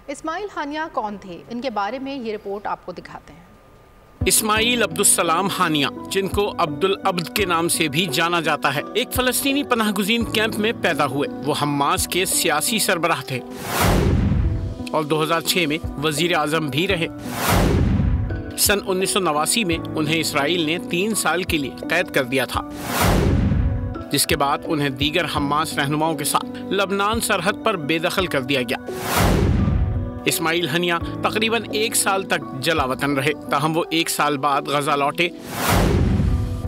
اسماعیل ہانیہ کون تھے؟ ان کے بارے میں یہ رپورٹ آپ کو دکھاتے ہیں۔ اسماعیل عبدالسلام ہانیہ، جن کو عبدالعبد کے نام سے بھی جانا جاتا ہے، ایک فلسطینی پناہ گزین کیمپ میں پیدا ہوئے۔ وہ حماس کے سیاسی سربراہ تھے اور 2006 میں وزیر اعظم بھی رہے۔ سن 1989 میں انہیں اسرائیل نے 3 سال کے لیے قید کر دیا تھا، جس کے بعد انہیں دیگر حماس رہنماؤں کے ساتھ لبنان سرحد پر بے دخل کر دیا گیا۔ اسماعیل ہانیہ تقریباً 1 سال تک جلا وطن رہے، تاہم وہ 1 سال بعد غزہ لوٹے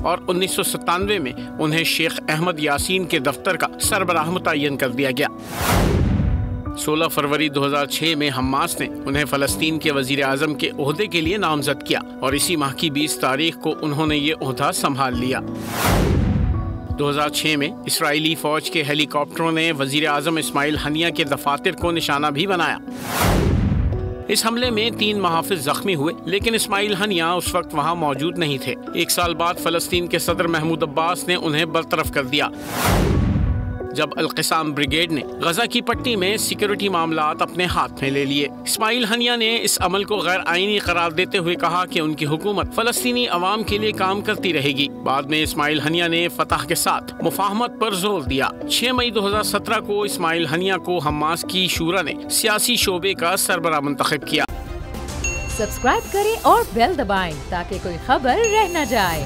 اور 1997 میں انہیں شیخ احمد یاسین کے دفتر کا سربراہ متعین کر دیا گیا۔ 16 فروری 2006 میں حماس نے انہیں فلسطین کے وزیر اعظم کے عہدے کے لیے نامزد کیا اور اسی ماہ کی 20 تاریخ کو انہوں نے یہ عہدہ سنبھال لیا۔ 2006 میں اسرائیلی فوج کے ہیلی کاپٹروں نے وزیر اعظم اسماعیل ہانیہ کے دفاتر کو نشانہ بھی بنایا۔ اس حملے میں 3 محافظ زخمی ہوئے، لیکن اسماعیل ہانیہ اس وقت وہاں موجود نہیں تھے۔ 1 سال بعد فلسطین کے صدر محمود عباس نے انہیں برطرف کر دیا جب القسام بریگیڈ نے غزہ کی پٹی میں سیکورٹی معاملات اپنے ہاتھ میں لے لیے۔ اسماعیل ہانیہ نے اس عمل کو غیر آئینی قرار دیتے ہوئے کہا کہ ان کی حکومت فلسطینی عوام کے لیے کام کرتی رہے گی۔ بعد میں اسماعیل ہانیہ نے فتح کے ساتھ مفاہمت پر زور دیا۔ 6 مئی 2017 کو اسماعیل ہانیہ کو حماس کی شورا نے سیاسی شعبے کا سربراہ منتخب کیا۔ سبسکرائب کریں اور بیل دبائیں تاکہ کوئی خبر رہ نہ جائے۔